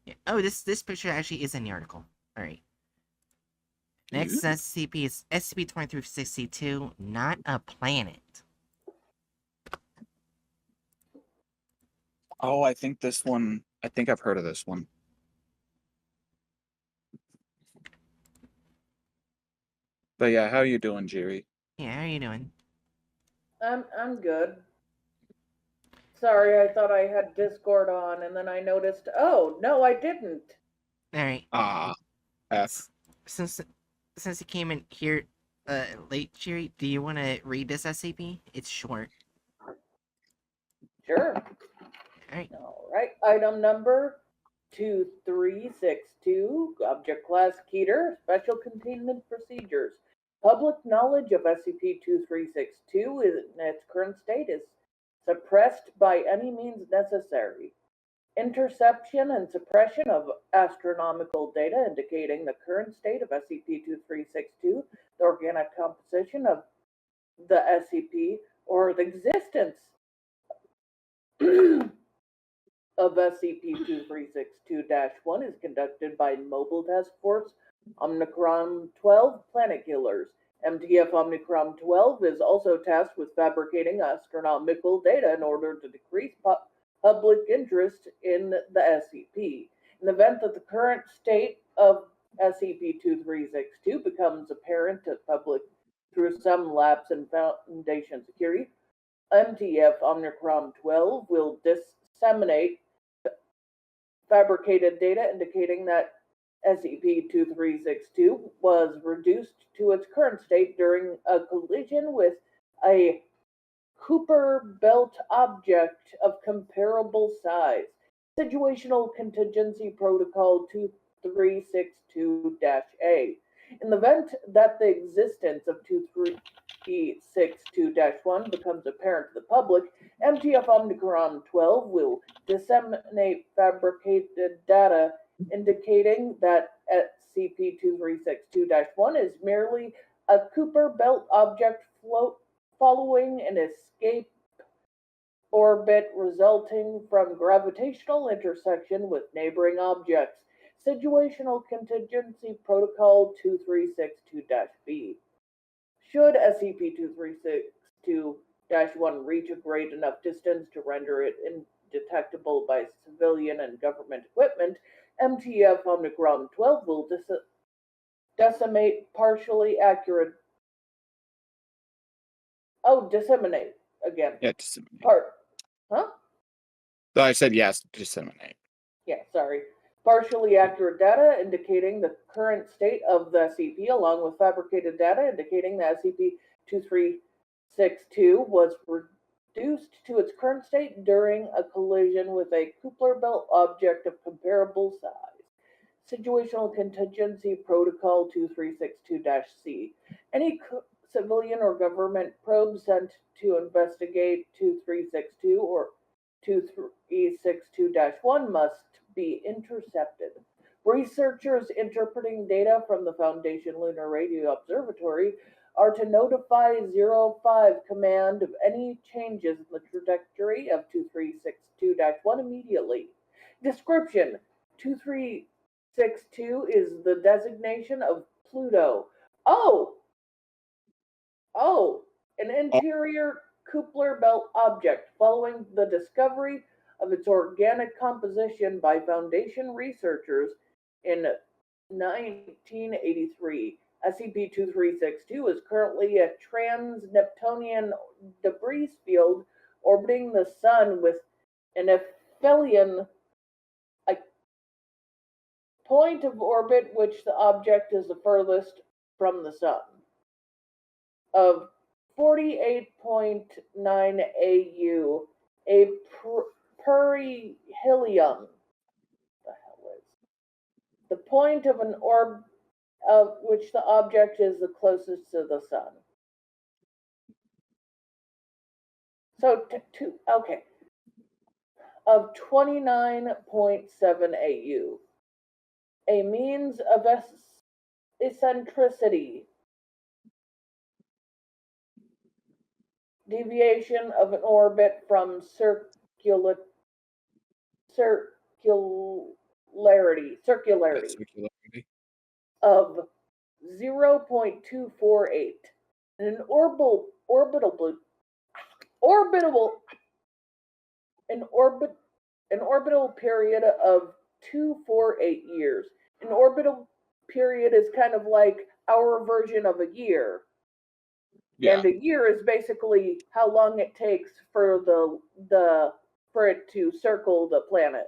Yeah. Oh, this picture actually is in the article. All right. Next SCP is SCP-2362, not a planet. Oh, I think this one. I think I've heard of this one. But yeah, how are you doing, Jerry? Yeah, how are you doing? I'm good. Sorry, I thought I had Discord on, and then I noticed. Oh no, I didn't. All right. F. Since you came in here late, Jerry, do you want to read this SCP? It's short. Sure. All right. All right. Item number 2362. Object class Keter. Special containment procedures. Public knowledge of SCP-2362 in its current state is suppressed by any means necessary. Interception and suppression of astronomical data indicating the current state of SCP-2362, the organic composition of the SCP, or the existence of SCP-2362-1 is conducted by Mobile Task Force Omicron 12 Planet Killers. MTF Omicron 12 is also tasked with fabricating astronomical data in order to decrease public interest in the SCP. In the event that the current state of SCP-2362 becomes apparent to the public through some lapse in Foundation security, MTF Omicron 12 will disseminate fabricated data indicating that SCP-2362 was reduced to its current state during a collision with a Kuiper belt object of comparable size. Situational Contingency Protocol 2362-A. In the event that the existence of 2362-1 becomes apparent to the public, MTF Omicron 12 will disseminate fabricated data indicating that SCP-2362-1 is merely a Kuiper belt object following an escape orbit resulting from gravitational intersection with neighboring objects. Situational Contingency Protocol 2362-B. Should SCP-2362-1 reach a great enough distance to render it indetectable by civilian and government equipment, MTF Omicron 12 will decimate partially accurate. Oh, disseminate again. Yeah, disseminate. Huh? So I said yes, disseminate. Yeah, sorry. Partially accurate data indicating the current state of the SCP, along with fabricated data indicating that SCP-2362 was reduced to its current state during a collision with a Kuiper belt object of comparable size. Situational Contingency Protocol 2362-C. Any civilian or government probe sent to investigate 2362 or 2362-1 must be intercepted. Researchers interpreting data from the Foundation Lunar Radio Observatory are to notify 05 Command of any changes in the trajectory of 2362-1 immediately. Description: 2362 is the designation of Pluto. An interior Kuiper belt object following the discovery of its organic composition by Foundation researchers in 1983. SCP-2362 is currently a trans-Neptunian debris field orbiting the Sun with an aphelion, a point of orbit which the object is the furthest from the Sun, of 48.9 AU, a perihelion. The hell is the point of an orb of which the object is the closest to the Sun? So okay, of 29.7 AU, a means of eccentricity. Deviation of an orbit from circularity circularity Circularity. of 0.248. And an orbital an orbit an orbital period of 248 years. An orbital period is kind of like our version of a year. Yeah. And a year is basically how long it takes for for it to circle the planet.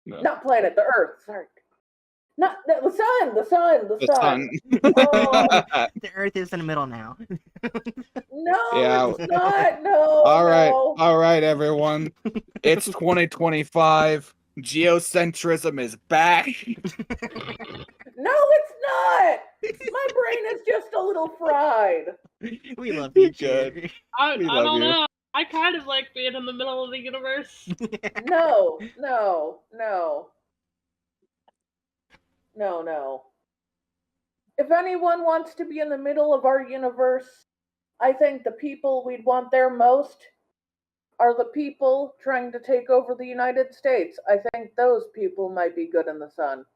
No. Not planet, the Earth. Sorry, not the sun. The sun. The The sun. sun. Oh The Earth is in the middle now. no, Yeah. it's not. No. All right. No. All right, everyone. It's 2025. Geocentrism is back. No, it's not. My brain is just a little fried. We love you, Good. Jerry. I We don't love you. know. I kind of like being in the middle of the universe. No, no, no. No, no. If anyone wants to be in the middle of our universe, I think the people we'd want there most are the people trying to take over the United States. I think those people might be good in the sun.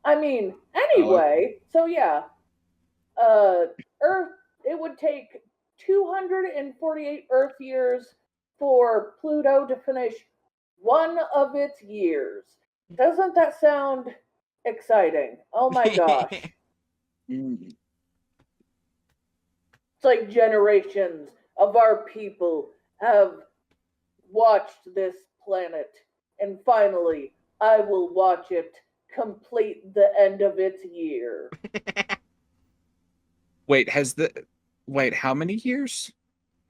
I mean, anyway, so yeah. Earth, it would take 248 Earth years for Pluto to finish one of its years. Doesn't that sound exciting? Oh my gosh. Mm. It's like generations of our people have watched this planet, and finally, I will watch it complete the end of its year. Wait, how many years?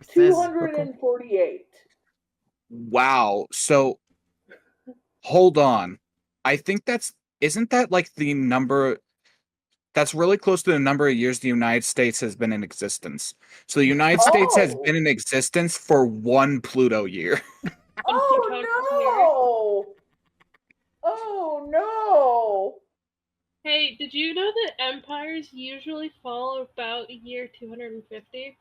It says- 248. Wow. So hold on. I think isn't that like the number that's really close to the number of years the United States has been in existence. So the United States has Oh. been in existence for one Pluto year. Oh no! Oh no! Hey, did you know that empires usually fall about year 250?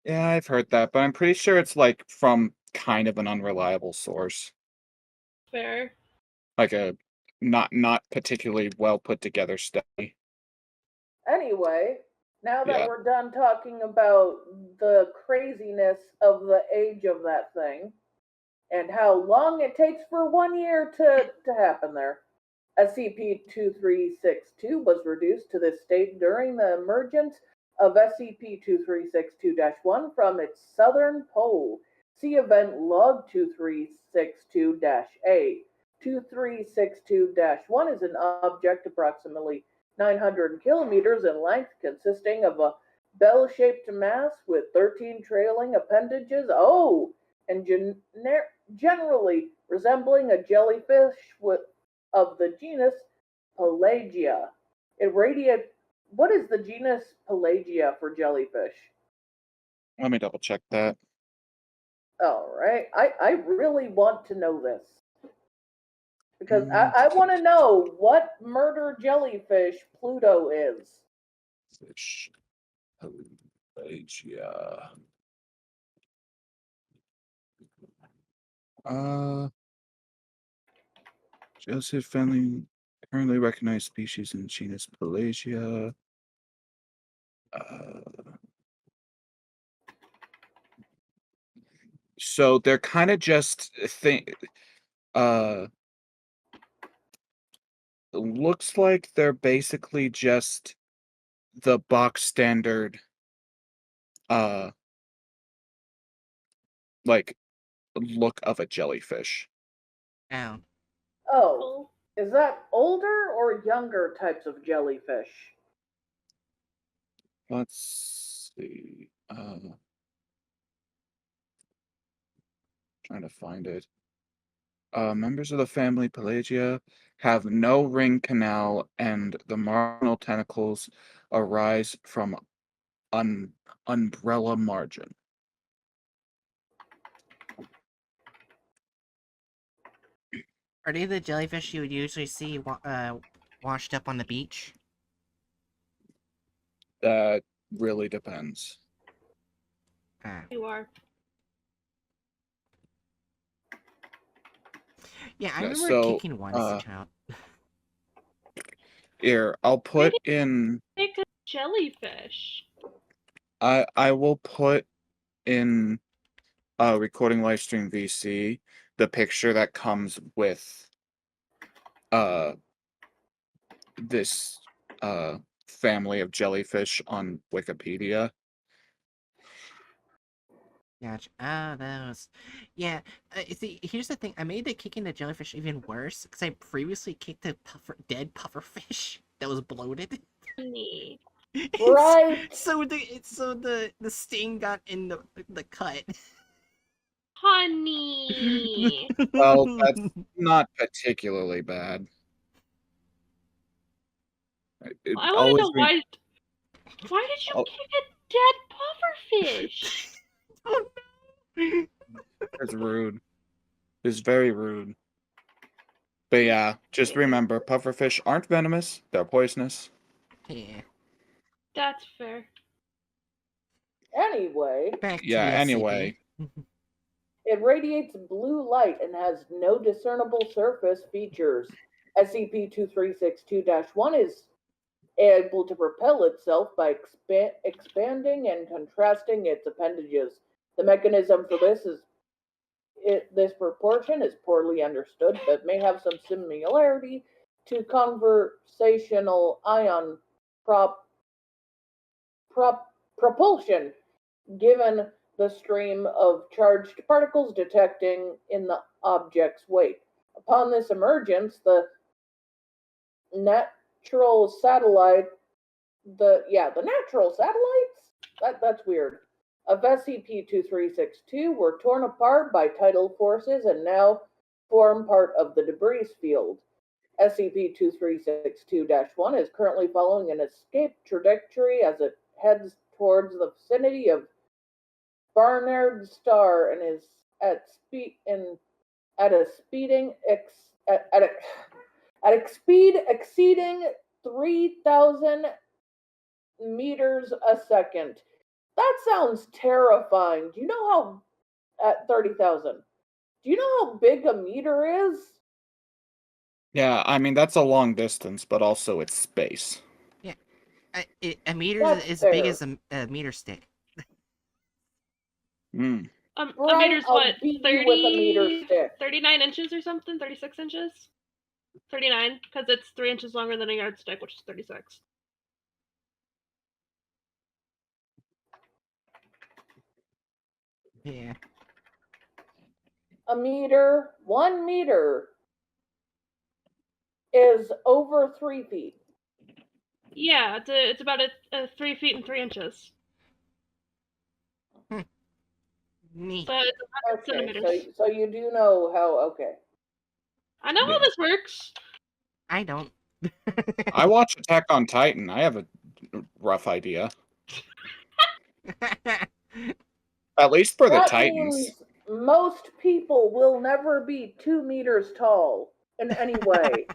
Yeah, I've heard that, but I'm pretty sure it's like from kind of an unreliable source. Fair. Like a not particularly well put together study. Anyway, now that Yeah. we're done talking about the craziness of the age of that thing and how long it takes for 1 year to happen there, SCP-2362 was reduced to this state during the emergence of SCP-2362-1 from its southern pole. See event log 2362-A. 2362-1 is an object approximately 900 kilometers in length, consisting of a bell-shaped mass with 13 trailing appendages. Oh, and generally resembling a jellyfish of the genus Pelagia. What is the genus Pelagia for jellyfish? Let me double check that. All right. I really want to know this. Because I want to know what murder jellyfish Pluto is. Fish. Pelagia. Joseph family currently recognized species in genus Pelagia. So they're kind of just looks like they're basically just the box standard like look of a jellyfish. Oh. Oh, is that older or younger types of jellyfish? Let's see. Trying to find it. Members of the family Pelagia have no ring canal, and the marginal tentacles arise from umbrella margin. Are they the jellyfish you would usually see washed up on the beach? That really depends. Ah. You are. Yeah, I Yeah, remember so, kicking one as a child. Here, I'll put in. Pick a jellyfish. I will put in recording live stream VC the picture that comes with this family of jellyfish on Wikipedia. Gotcha. Ah, those. Yeah. See, here's the thing. I made the kicking the jellyfish even worse because I previously kicked a dead pufferfish that was bloated. Honey. Right. So the sting got in the cut. Honey. Well, that's not particularly bad. It I want to always know be- why. Why did you Oh. kick a dead pufferfish? Oh no. It's rude. It's very rude. But yeah, just remember, pufferfish aren't venomous. They're poisonous. Yeah. That's fair. Anyway, Back to Yeah, the anyway. SCP. it radiates blue light and has no discernible surface features. SCP-2362-1 is able to propel itself by expanding and contrasting its appendages. The mechanism for this proportion is poorly understood, but may have some similarity to conversational ion propulsion, given the stream of charged particles detecting in the object's wake. Upon this emergence, the natural satellite, the natural satellites, that's weird, of SCP-2362 were torn apart by tidal forces and now form part of the debris field. SCP-2362-1 is currently following an escape trajectory as it heads towards the vicinity of Barnard Star and is at speed at a speeding at a speed exceeding 3,000 meters a second. That sounds terrifying. Do you know how at 30,000? Do you know how big a meter is? Yeah, I mean, that's a long distance, but also it's space. Yeah. A meter That's is as big fair. as a meter stick. Mm. A Right, meter's I'll what? beat you with a meter 30, stick. 39 inches or something? 36 inches? 39, because it's 3 inches longer than a yardstick, which is 36. Yeah. A meter, 1 meter is over 3 feet. Yeah, it's about 3 feet and 3 inches. Neat. So it's 100 Okay, centimeters. so you do know how. Okay. I know how Yeah. this works. I don't. I watch Attack on Titan. I have a rough idea. At least for the That Titans. means most people will never be 2 meters tall in any way.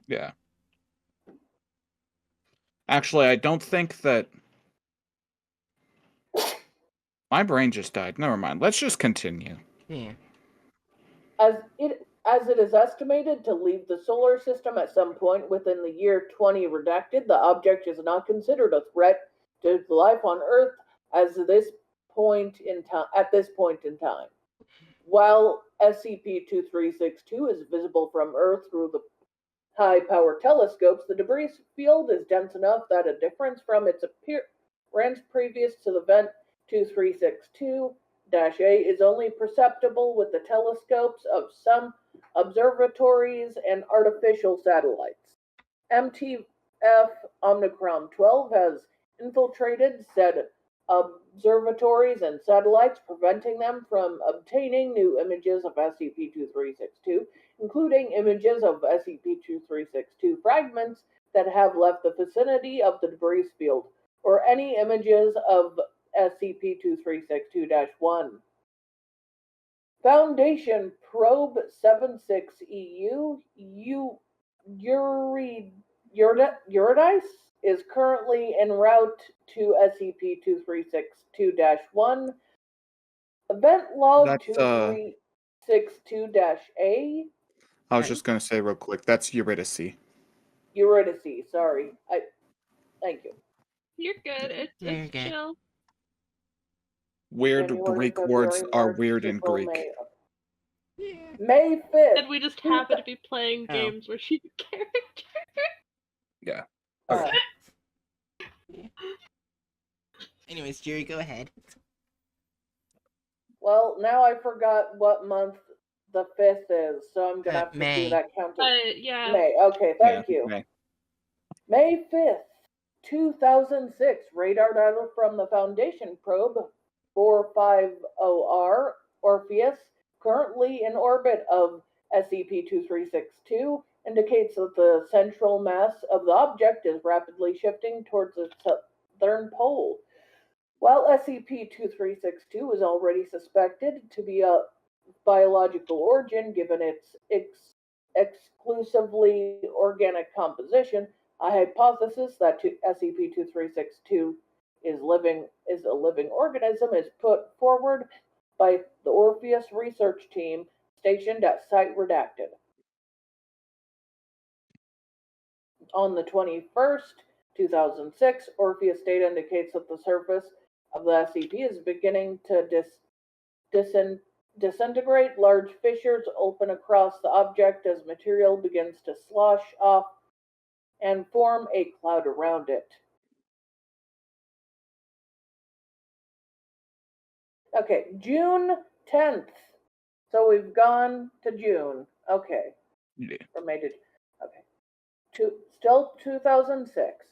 Yeah. Actually, I don't think that. My brain just died. Never mind. Let's just continue. Yeah. As it is estimated to leave the solar system at some point within the year 20 redacted, the object is not considered a threat to life on Earth at this point in time. While SCP-2362 is visible from Earth through the high-power telescopes, the debris field is dense enough that a difference from its appearance previous to the event 2362-A is only perceptible with the telescopes of some observatories and artificial satellites. MTF Omicron 12 has infiltrated said observatories and satellites, preventing them from obtaining new images of SCP-2362, including images of SCP-2362 fragments that have left the vicinity of the debris field, or any images of SCP-2362-1. Foundation Probe 76EU Eurydice is currently en route to SCP-2362-1. Event log That's 6362-A. I was just gonna say real quick, that's Eurydice. Eurydice, sorry. Thank you. You're good. You're It's good. chill. Weird January, Greek words February, are March, weird in April, Greek. May. Yeah. May 5th. And we just happen to be playing Oh. games where she's a character. Yeah. Uh, Yeah. Anyways, Jerry, go ahead. well, now I forgot what month the 5th is, so I'm gonna have to May. do that counting. Yeah. May. Okay, thank you. May. May 5th, 2006, radar data from the Foundation probe 450R Orpheus, currently in orbit of SCP-2362, indicates that the central mass of the object is rapidly shifting towards the southern pole. While SCP-2362 is already suspected to be a biological origin given its exclusively organic composition, a hypothesis that SCP-2362 is a living organism is put forward by the Orpheus research team stationed at Site Redacted. On the 21st, 2006, Orpheus data indicates that the surface of the SCP is beginning to disintegrate. Large fissures open across the object as material begins to slosh off and form a cloud around it. Okay, June 10th. So we've gone to June. Okay. Yeah. From May to okay. Still 2006.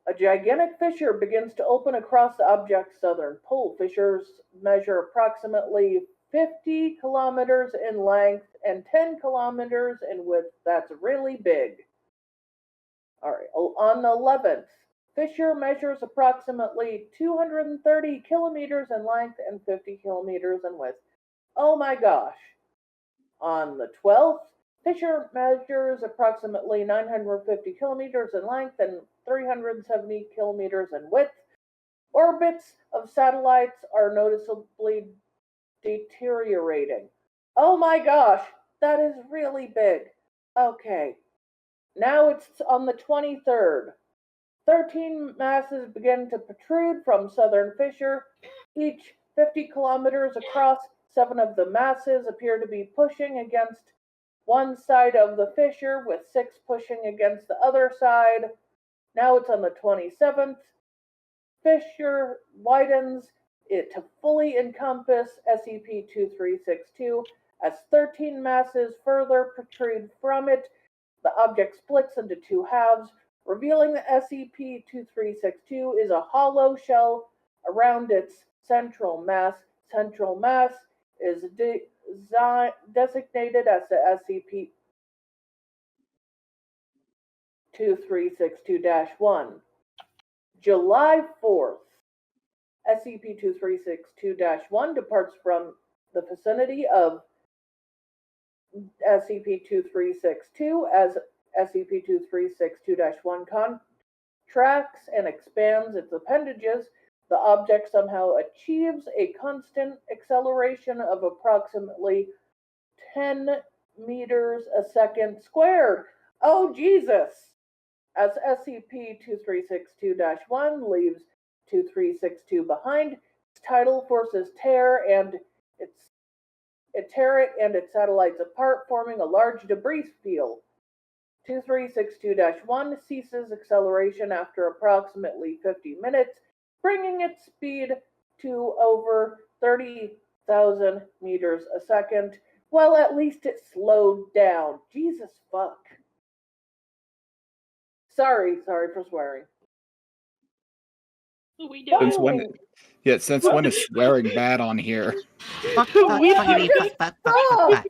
A gigantic fissure begins to open across the object's southern pole. Fissures measure approximately 50 kilometers in length and 10 kilometers in width. That's really big. All right, on the 11th, fissure measures approximately 230 kilometers in length and 50 kilometers in width. Oh my gosh. On the 12th, fissure measures approximately 950 kilometers in length and 370 kilometers in width. Orbits of satellites are noticeably deteriorating. Oh my gosh, that is really big. Okay, now it's on the 23rd. 13 masses begin to protrude from southern fissure, each 50 kilometers across. 7 of the masses appear to be pushing against one side of the fissure, with 6 pushing against the other side. Now it's on the 27th. Fissure widens it to fully encompass SCP-2362 as 13 masses further protrude from it. The object splits into 2 halves, revealing that SCP-2362 is a hollow shell around its central mass. Central mass is designated as the SCP-2362-1. July 4th, SCP-2362-1 departs from the vicinity of SCP-2362 as SCP-2362-1 contracts and expands its appendages. The object somehow achieves a constant acceleration of approximately 10 meters a second squared. Oh, Jesus! As SCP-2362-1 leaves 2362 behind, its tidal forces tear it and its satellites apart, forming a large debris field. 2362-1 ceases acceleration after approximately 50 minutes, bringing its speed to over 30,000 meters a second. Well, at least it slowed down. Jesus fuck. Sorry for swearing. We do. Since when? Since when is swearing bad on here? Fuck, We fuckity, just fuck. I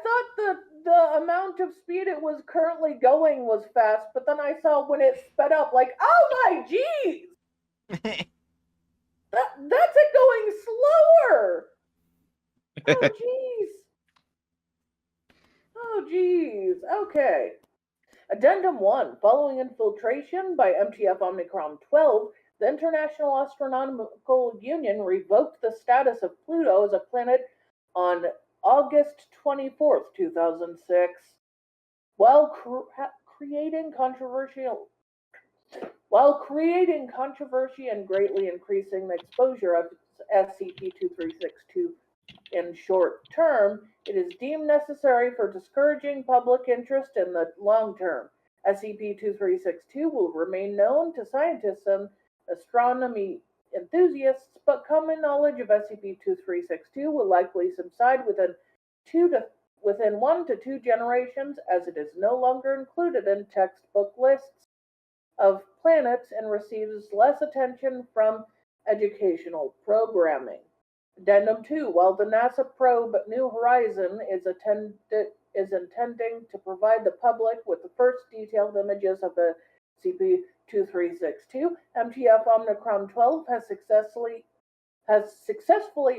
thought the amount of speed it was currently going was fast, but then I saw when it sped up, like, oh my jeez! That's it going slower! Oh jeez. Oh jeez. Okay. Addendum 1. Following infiltration by MTF Omicron 12, the International Astronomical Union revoked the status of Pluto as a planet on August 24th, 2006, while creating controversy and greatly increasing the exposure of SCP-2362 in short term, it is deemed necessary for discouraging public interest in the long term. SCP-2362 will remain known to scientists and astronomy enthusiasts, but common knowledge of SCP-2362 will likely subside within 1 to 2 generations, as it is no longer included in textbook lists of planets and receives less attention from educational programming. Addendum 2. While the NASA probe New Horizon is intending to provide the public with the first detailed images of the SCP-2362, MTF Omicron 12 has successfully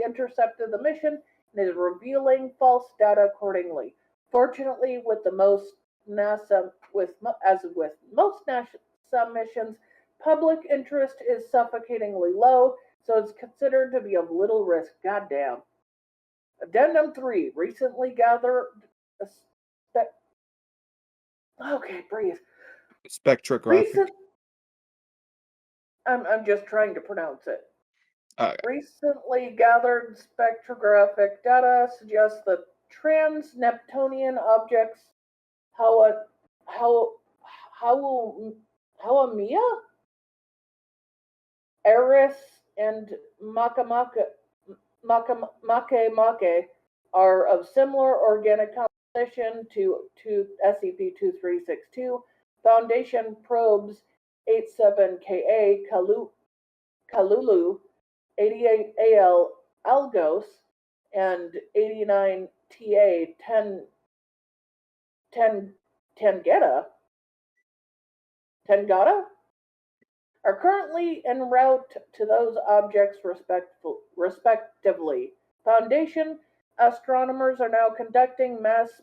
intercepted the mission and is revealing false data accordingly. Fortunately, with most NASA missions, public interest is suffocatingly low, so it's considered to be of little risk. Goddamn. Addendum 3. Recently gathered. Okay, breathe. Spectrographic. I'm just trying to pronounce it. Okay. Recently gathered spectrographic data suggests that trans-Neptunian objects Haumea, Eris, and Makemake are of similar organic composition to SCP-2362. Foundation probes 87Ka Kalulu, 88Al Algos, and 89Ta Tengata are currently en route to those objects respectively. Foundation astronomers are now conducting mass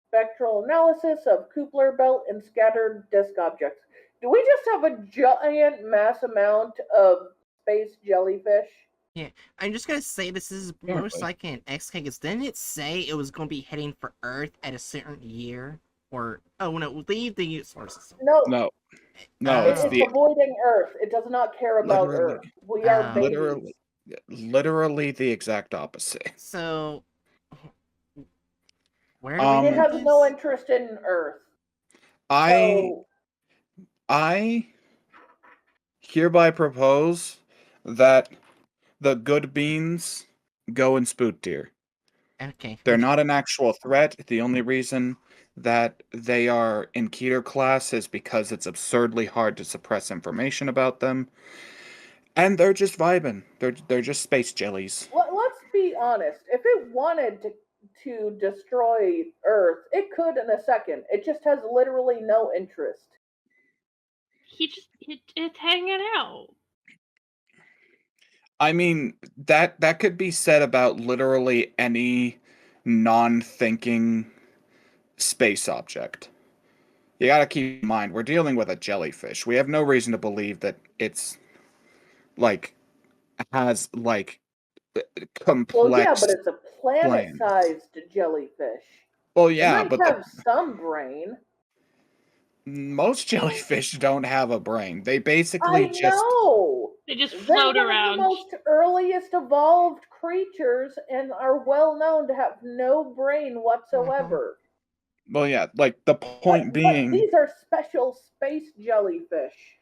spectral analysis of Kuiper belt and scattered disk objects. Do we just have a giant mass amount of space jellyfish? Yeah, I'm just gonna say this is most likely an XK, because didn't it say it was gonna be heading for Earth at a certain year? Or, oh no, leave the solar system. No, it's it's avoiding Earth. It does not care about Earth. We are babies. Literally the exact opposite. So, where do we it has no interest in Earth. I hereby propose that the good beans go in spoot tier. Okay. They're not an actual threat. The only reason that they are in Keter class is because it's absurdly hard to suppress information about them. And they're just vibing. They're just space jellies. Let's be honest. If it wanted to destroy Earth, it could in a second. It just has literally no interest. It's hanging out. I mean, that could be said about literally any non-thinking space object. You gotta keep in mind, we're dealing with a jellyfish. We have no reason to believe that it's has complex. Well, yeah, but it's a planet-sized jellyfish. Well, yeah, it might have some brain. Most jellyfish don't have a brain. They basically they just float around. They're one of the most earliest evolved creatures and are well known to have no brain whatsoever. Well, yeah, the point being, these are special space jellyfish.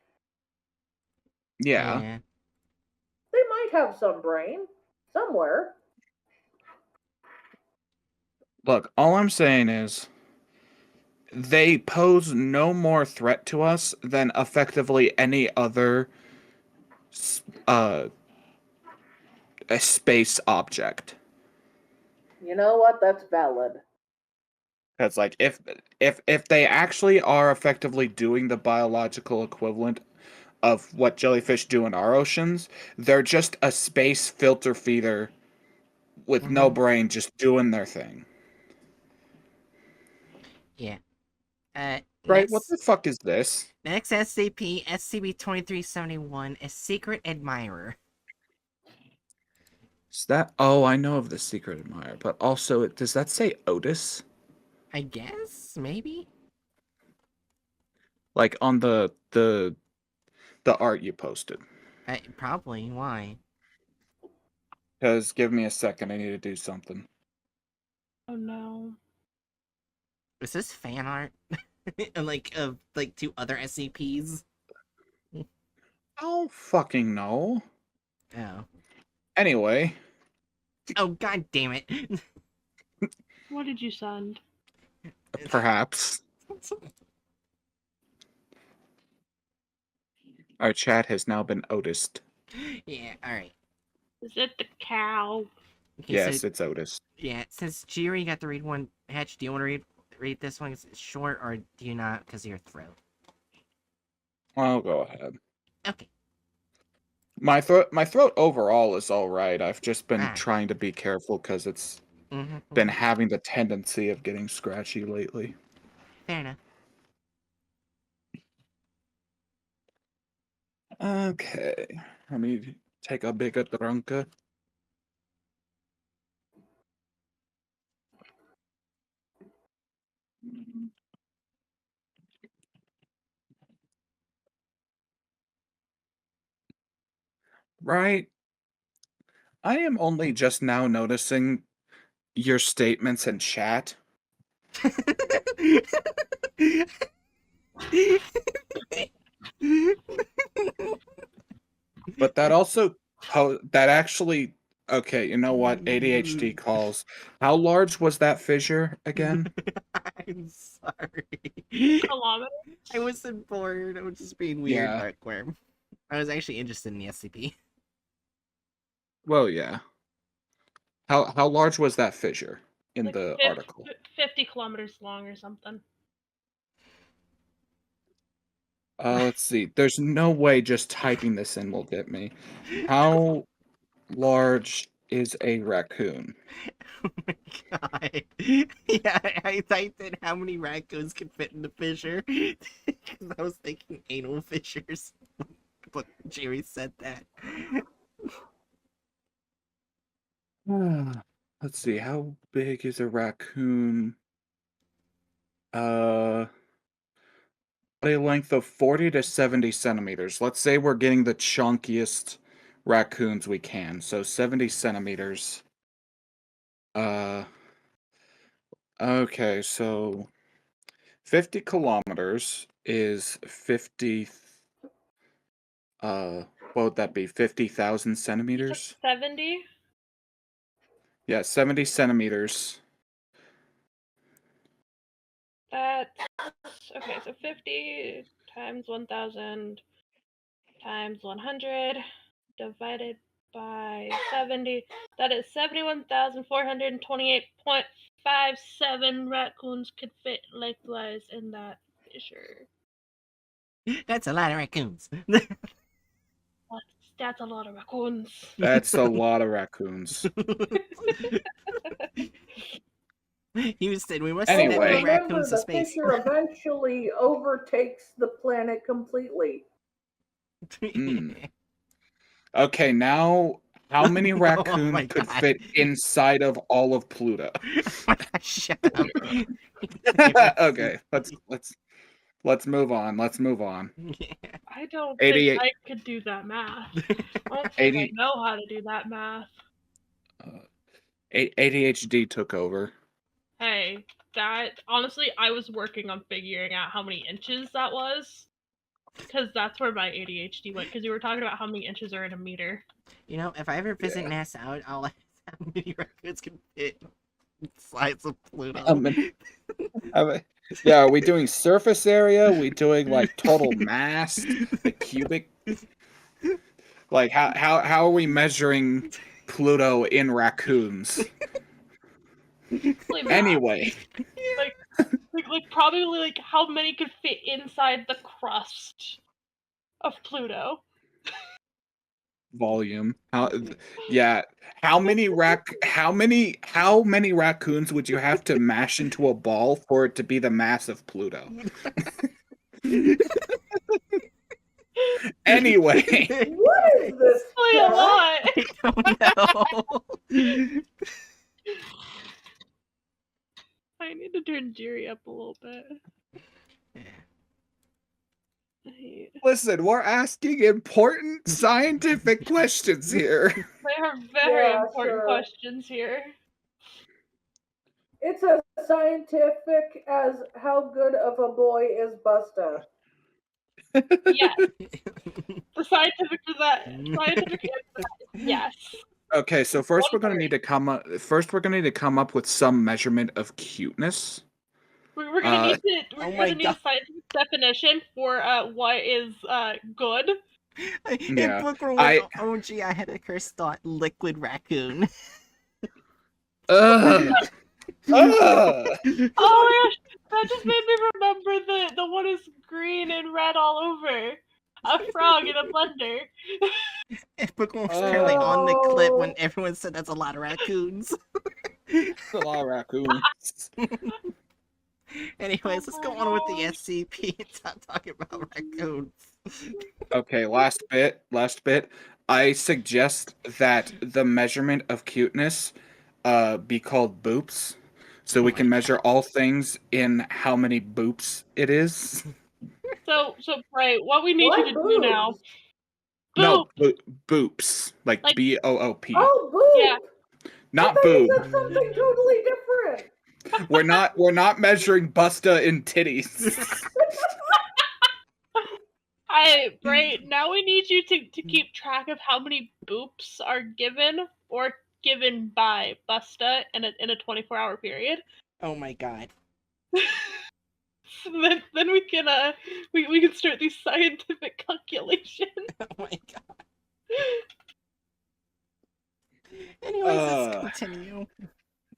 Yeah. They might have some brain somewhere. Look, all I'm saying is they pose no more threat to us than effectively any other a space object. You know what? That's valid. That's if they actually are effectively doing the biological equivalent of what jellyfish do in our oceans, they're just a space filter feeder with no brain, just doing their thing. Yeah. Right, what the fuck is this? Next SCP, SCP-2371, a secret admirer. Is that? Oh, I know of the secret admirer, but also, does that say Otis? I guess maybe. Like on the art you posted. Probably. Why? Because give me a second, I need to do something. Oh no. Is this fan art? of like 2 other SCPs? Oh fucking no. Oh. Anyway, Oh god damn it. What did you send? perhaps our chat has now been Otised. Yeah, alright. Is it the cow? Okay, Yes, so it's Otis. yeah, since Jiri got to read one, Hatch, do you want to read this one? Is it short or do you not because of your throat? I'll go ahead. Okay. My throat overall is all right. I've just been Ah. trying to be careful because it's Mm-hmm. been having the tendency of getting scratchy lately. Fair enough. Okay, let me take a bigger drunker. Right. I am only just now noticing your statements in chat. But that also that actually okay, you know what? ADHD calls. How large was that fissure again? I'm sorry. Kilometer? I wasn't bored. I was just being weird, Yeah. Bookworm. I was actually interested in the SCP. Well, yeah. How large was that fissure in Like the article? 50 kilometers long or something. Let's see. There's no way just typing this in will get me. How large is a raccoon? Oh my god. Yeah, I typed in how many raccoons can fit in the fissure. Because I was thinking anal fissures. But Jerry said that. Let's see. How big is a raccoon? A length of 40 to 70 centimeters. Let's say we're getting the chunkiest raccoons we can. So 70 centimeters. Okay, so 50 kilometers is 50, what would that be? 50,000 You said centimeters? 70? Yeah, 70 centimeters. That's okay, so 50 times 1000 times 100 divided by 70. That is 71,428.57 raccoons could fit lengthwise in that fissure. That's a lot of raccoons. That's a lot of raccoons. That's a lot of raccoons. Houston, we must Anyway. send Also, more remember, raccoons to the space. fissure eventually overtakes the planet completely. Okay, now how many Oh raccoons my could God. fit inside of all of Pluto? Shut up. Okay, let's move on. Let's move on. Yeah. I don't 88 think I could do that math. I don't think I 80 know how to do that math. ADHD took over. Hey, that honestly, I was working on figuring out how many inches that was, because that's where my ADHD went. Because you were talking about how many inches are in a meter. You know, if I ever visit Yeah. NASA, I'll ask how many raccoons can fit sides of Pluto. Yeah, are we doing surface area? Are we doing like total mass, the cubic? Like how are we measuring Pluto in raccoons? Probably math. Anyway, like probably like how many could fit inside the crust of Pluto. volume. Yeah, how many raccoons would you have to mash into a ball for it to be the mass of Pluto? Anyway, What is this? Really a chat? lot. I don't know. I need to turn Jerry up a little bit. Yeah. listen, we're asking important scientific questions here. They are very Yeah, important sure. questions here. It's as scientific as how good of a boy is Busta. Yes. The scientific for that. Scientific answer for that is yes. Okay, so first we're gonna need to come up. First, we're gonna need to come up with some measurement of cuteness. We're gonna need to. Oh We're my gonna need God. a scientific definition for what is good. In Yeah, Bookworm I- 1 OG, I had a curse thought liquid raccoon. Ugh. Ugh. Oh my gosh, that just made me remember the one is green and red all over. A frog in a blender. Bookworm was currently on the Oh. clip when everyone said that's a lot of raccoons. It's a lot of raccoons. Anyways, let's go on with the SCP and stop talking about raccoons. Okay, last bit. I suggest that the measurement of cuteness be called boops. So we can measure all things in how many boops it is. So Bray, what we need Why you to do now. boobs? No, boops. Like Like- BOOP. Oh, boob! Yeah. Not I thought you boob. said something totally different. We're not measuring Busta in titties. Bray, now we need you to keep track of how many boops are given or given by Busta in a 24-hour period. Oh my God. So then we can we can start these scientific calculations. Oh my God. Anyways, let's Uh. continue.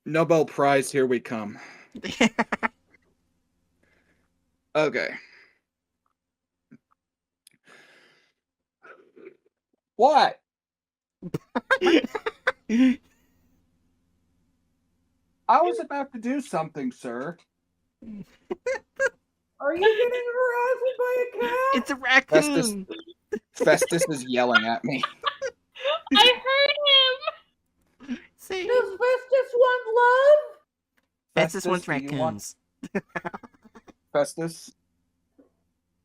Nobel Prize, here we come. Okay. What? I was about to do something, sir. Are you getting harassed by a cat? It's a raccoon. Festus is yelling at me. I heard him. See? Does Festus want love? Festus wants do you want- raccoons. Festus?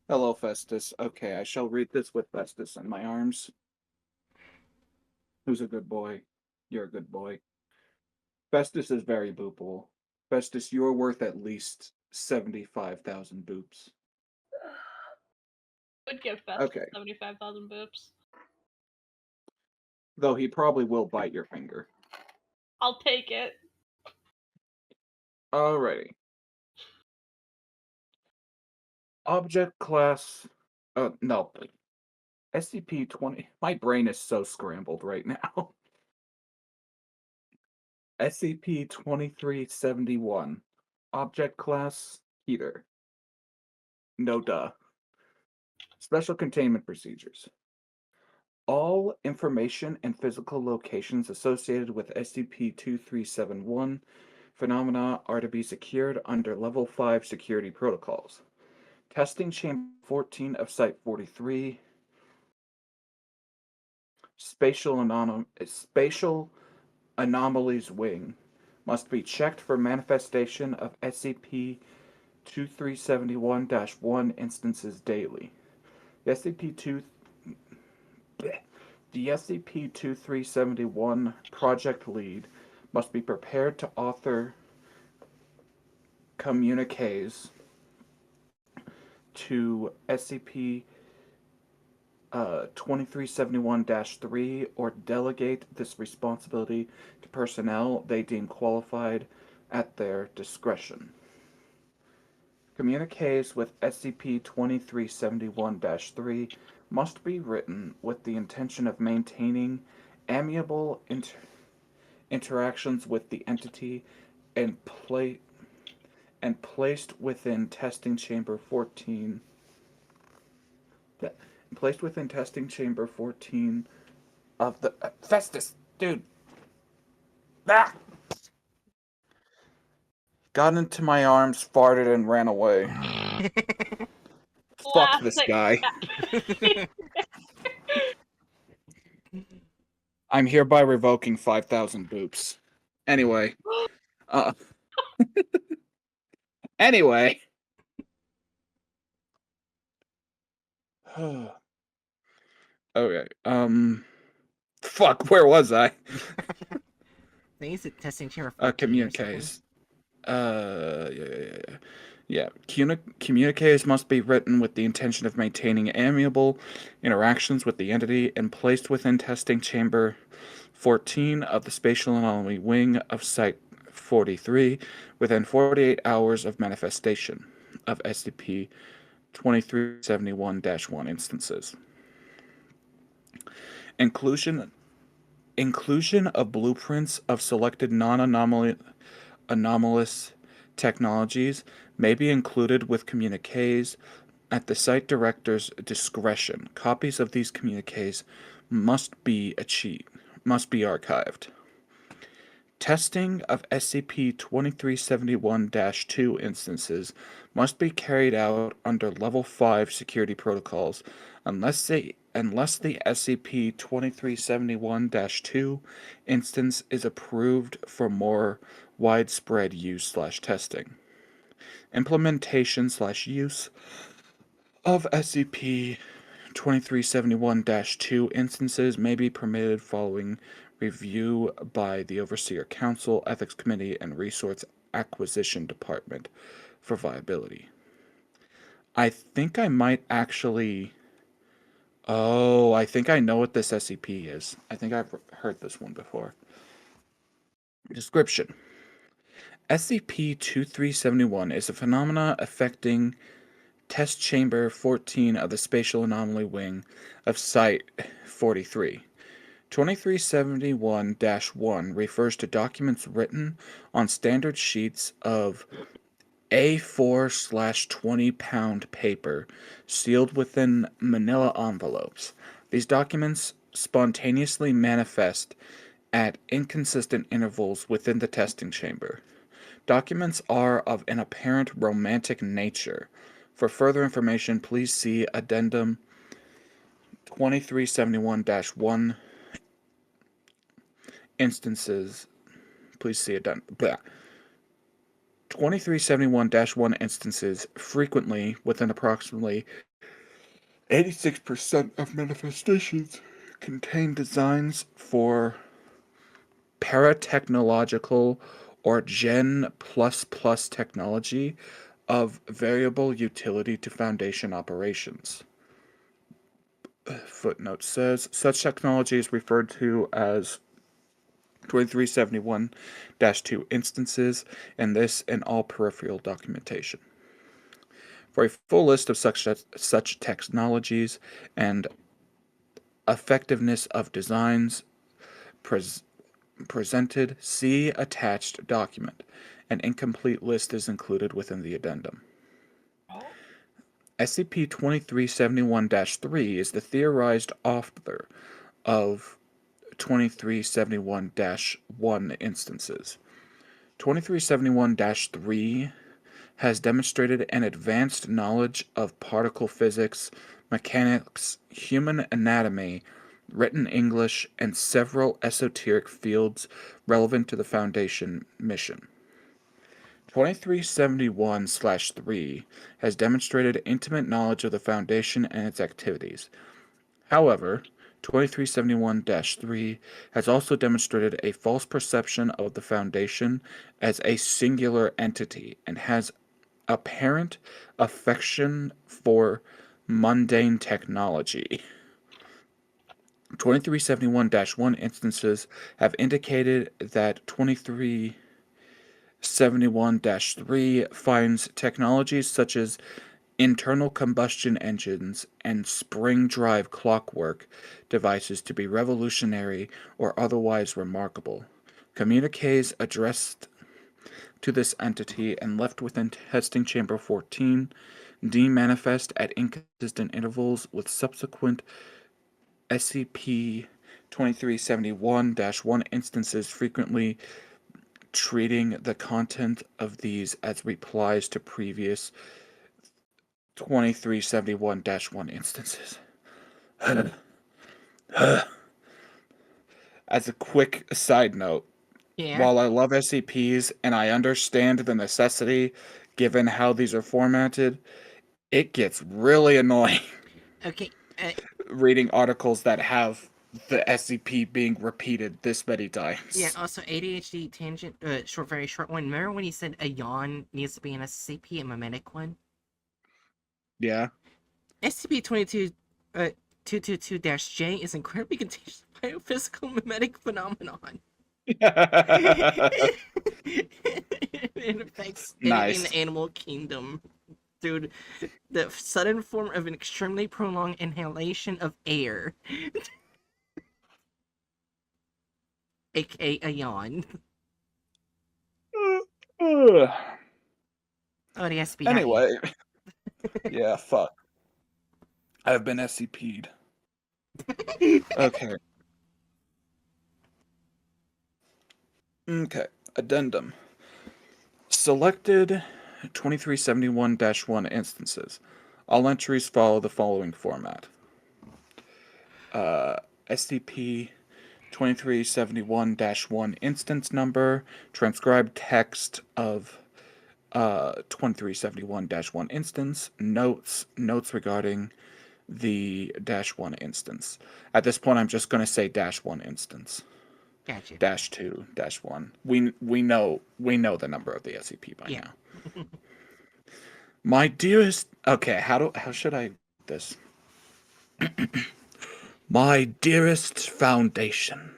Hello, Festus. Okay, I shall read this with Festus in my arms. Who's a good boy? You're a good boy. Festus is very boopable. Festus, you're worth at least 75,000 boops. Would give Festus Okay. 75,000 boops. Though he probably will bite your finger. I'll take it. Alrighty. Object class. No. SCP-20. My brain is so scrambled right now. SCP-2371. Object class Keter. No duh. Special containment procedures. All information and physical locations associated with SCP-2371 phenomena are to be secured under Level 5 security protocols. Testing Chamber 14 of Site 43. Spatial Anomalies Wing must be checked for manifestation of SCP-2371-1 instances daily. The SCP-2371 project lead must be prepared to author communiques to SCP 2371-3 or delegate this responsibility to personnel they deem qualified at their discretion. Communiques with SCP-2371-3 must be written with the intention of maintaining amiable interactions with the entity and placed within Testing Chamber 14 of the Festus, dude. Ah! Got into my arms, farted, and ran away. Fuck this Classic guy. cat. I'm hereby revoking 5,000 boops. Anyway. Anyway. Okay. Fuck, where was I? They use it testing chamber 14 or something. Communiques. Yeah. Communiques must be written with the intention of maintaining amiable interactions with the entity and placed within testing chamber 14 of the spatial anomaly wing of Site 43 within 48 hours of manifestation of SCP 2371-1 instances. Inclusion of blueprints of selected non-anomalous technologies may be included with communiques at the site director's discretion. Copies of these communiques must be archived. Testing of SCP-2371-2 instances must be carried out under Level 5 security protocols unless the SCP-2371-2 instance is approved for more widespread use/testing. Implementation/use of SCP-2371-2 instances may be permitted following review by the Overseer Council, Ethics Committee, and Resource Acquisition Department for viability. I think I might actually... Oh, I think I know what this SCP is. I think I've heard this one before. Description. SCP-2371 is a phenomena affecting Test Chamber 14 of the Spatial Anomaly Wing of Site 43. 2371-1 refers to documents written on standard sheets of A4/20-pound paper sealed within manila envelopes. These documents spontaneously manifest at inconsistent intervals within the testing chamber. Documents are of an apparent romantic nature. For further information, please see Addendum 2371-1 instances. Please see Addendum 2371-1 instances frequently within approximately 86% of manifestations contain designs for paratechnological or Gen++ technology of variable utility to Foundation operations. Footnote says, such technology is referred to as 2371-2 instances, and this and all peripheral documentation. For a full list of such technologies and effectiveness of designs presented, see attached document. An incomplete list is included within the addendum. SCP-2371-3 is the theorized author of 2371-1 instances. 2371-3 has demonstrated an advanced knowledge of particle physics, mechanics, human anatomy, written English, and several esoteric fields relevant to the Foundation mission. 2371-3 has demonstrated intimate knowledge of the Foundation and its activities. However, 2371-3 has also demonstrated a false perception of the Foundation as a singular entity and has apparent affection for mundane technology. 2371-1 instances have indicated that 2371-3 finds technologies such as internal combustion engines and spring drive clockwork devices to be revolutionary or otherwise remarkable. Communiques addressed to this entity and left within testing chamber 14 demanifest at inconsistent intervals with subsequent SCP-2371-1 instances, frequently treating the content of these as replies to previous 2371-1 instances. As a quick side note, Yeah. while I love SCPs and I understand the necessity given how these are formatted, it gets really annoying Okay. reading articles that have the SCP being repeated this many times. Yeah. Also, ADHD tangent. Very short one. Remember when you said a yawn needs to be an SCP, a mimetic one? Yeah. SCP-22 222-J is incredibly contagious biophysical mimetic phenomenon. It affects anything in Nice. the animal kingdom through the sudden form of an extremely prolonged inhalation of air, aka a yawn. Ugh. Oh, the SB got you. Anyway, yeah, fuck. I've been SCP'd. Okay. Okay. Addendum. Selected 2371-1 instances. All entries follow the following format. SCP 2371-1 instance number, transcribed text of 2371-1 instance, notes regarding the -1 instance. At this point, I'm just going to say -1 instance. Gotcha. -2, -1. We know the number of the SCP by Yeah. now. My dearest, okay, how should I this? My dearest Foundation,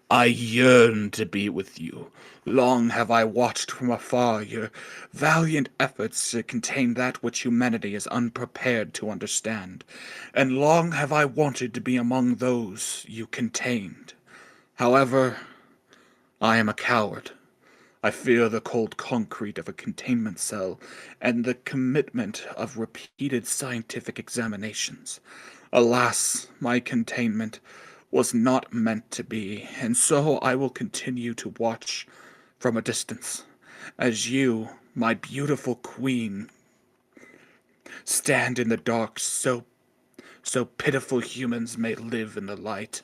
I yearn to be with you. Long have I watched from afar your valiant efforts to contain that which humanity is unprepared to understand, and long have I wanted to be among those you contained. However, I am a coward. I fear the cold concrete of a containment cell and the commitment of repeated scientific examinations. Alas, my containment was not meant to be, and so I will continue to watch from a distance as you, my beautiful queen, stand in the dark so pitiful humans may live in the light.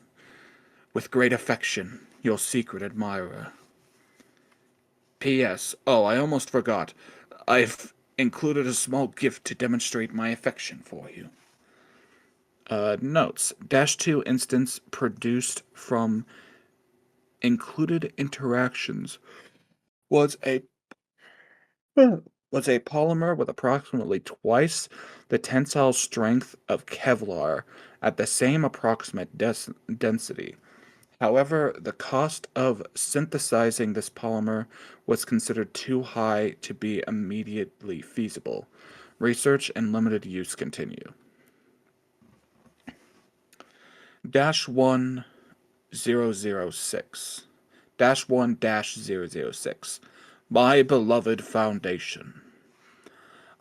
With great affection, your secret admirer. P.S. Oh, I almost forgot. I've included a small gift to demonstrate my affection for you. Notes. -2 instance produced from included interactions was a polymer with approximately twice the tensile strength of Kevlar at the same approximate density. However, the cost of synthesizing this polymer was considered too high to be immediately feasible. Research and limited use continue. -1006. -1-006. My beloved Foundation.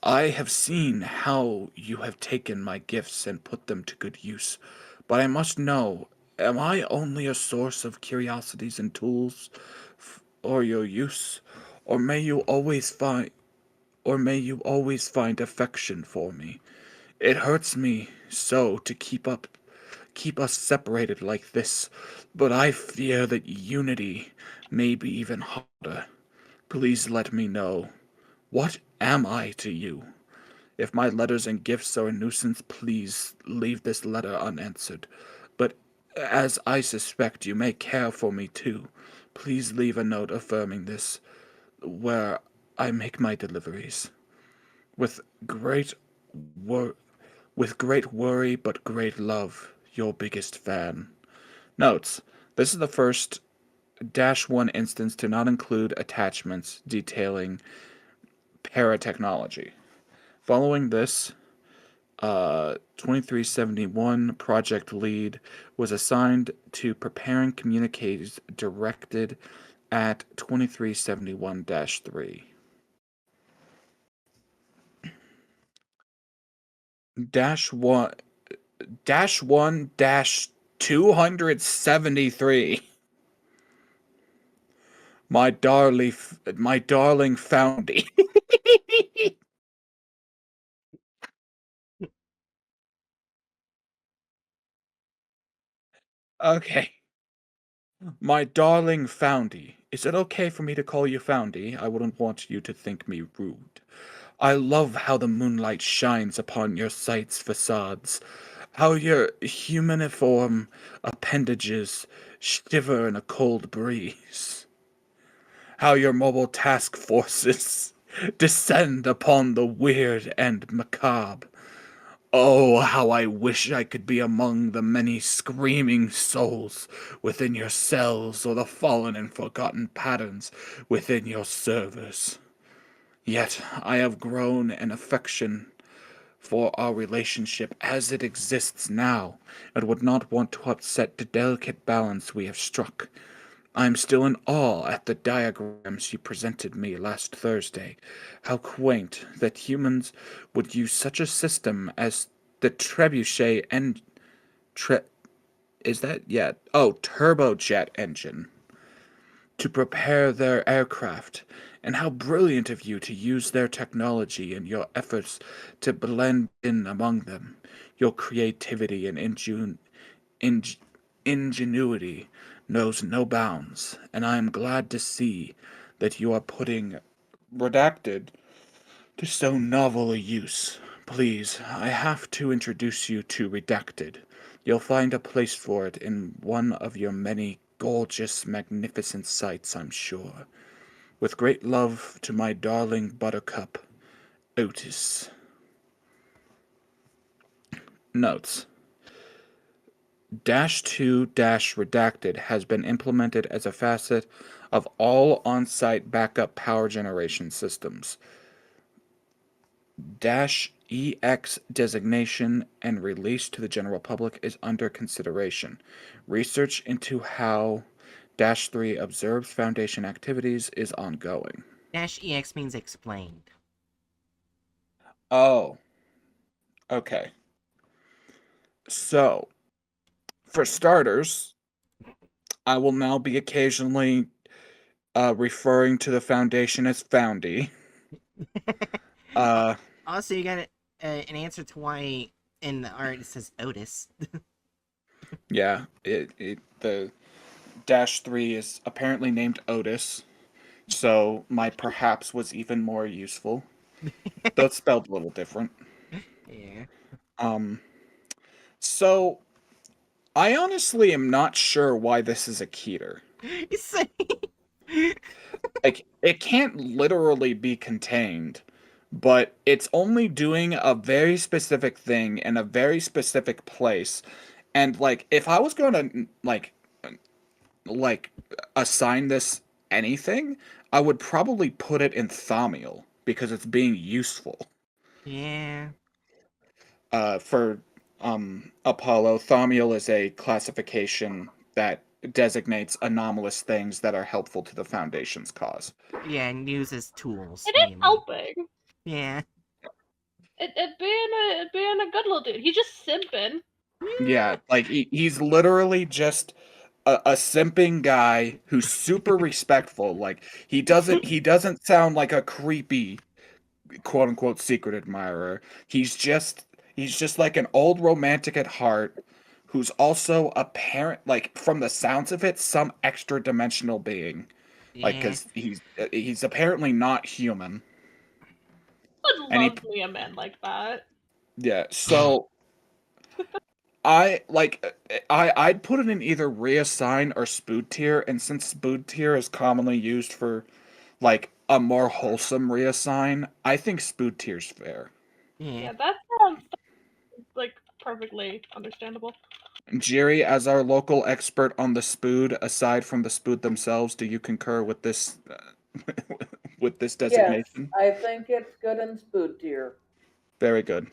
I have seen how you have taken my gifts and put them to good use, but I must know, am I only a source of curiosities and tools for your use, or may you always find affection for me? It hurts me so to keep us separated like this, but I fear that unity may be even harder. Please let me know. What am I to you? If my letters and gifts are a nuisance, please leave this letter unanswered. But as I suspect you may care for me too, please leave a note affirming this, where I make my deliveries. With great worry but great love, your biggest fan. Notes. This is the first -1 instance to not include attachments detailing paratechnology. Following this, 2371 project lead was assigned to preparing communiques directed at 2371-3. -1-273. My darling Foundy. Okay. My darling Foundy. Is it okay for me to call you Foundy? I wouldn't want you to think me rude. I love how the moonlight shines upon your site's facades, how your humaniform appendages shiver in a cold breeze, how your mobile task forces descend upon the weird and macabre. Oh, how I wish I could be among the many screaming souls within your cells or the fallen and forgotten patterns within your servers. Yet I have grown an affection for our relationship as it exists now, and would not want to upset the delicate balance we have struck. I am still in awe at the diagrams you presented me last Thursday. How quaint that humans would use such a system as the trebuchet and is that yet? Oh, turbojet engine to prepare their aircraft, and how brilliant of you to use their technology in your efforts to blend in among them. Your creativity and ing- ingenuity knows no bounds, and I am glad to see that you are putting redacted to so novel a use. Please, I have to introduce you to Redacted. You'll find a place for it in one of your many gorgeous, magnificent sites, I'm sure. With great love to my darling buttercup, Otis. Notes. -2 redacted has been implemented as a facet of all on-site backup power generation systems. -EX designation and release to the general public is under consideration. Research into how -3 observes Foundation activities is ongoing. -EX means explained. Oh, okay. So, for starters, I will now be occasionally referring to the Foundation as Foundy. Also, you got an answer to why in the art it says Otis. Yeah, the -3 is apparently named Otis, so my perhaps was even more useful, though it's spelled a little different. Yeah. So I honestly am not sure why this is a Keter. You say Like, it can't literally be contained, but it's only doing a very specific thing in a very specific place. And like, if I was going to like assign this anything, I would probably put it in Thaumiel because it's being useful. Yeah. For Apollo, Thaumiel is a classification that designates anomalous things that are helpful to the Foundation's cause. Yeah, and uses tools It is mainly. helping. Yeah. It being a good little dude. He's just simping. Yeah, like he's literally just a simping guy who's super respectful. Like he doesn't sound like a creepy quote unquote secret admirer. He's just like an old romantic at heart who's also apparent like from the sounds of it some extra dimensional being. Like Yeah. cuz he's apparently not human. Would And he love me a man like that. yeah, so I'd put it in either reassign or spood tier, and since spood tier is commonly used for like a more wholesome reassign, I think spood tier's fair. Yeah. Yeah, that sounds like perfectly understandable. Jiri, as our local expert on the spood, aside from the spood themselves, do you concur with this with this Yes, designation? I think it's good in Spood tier. Very good.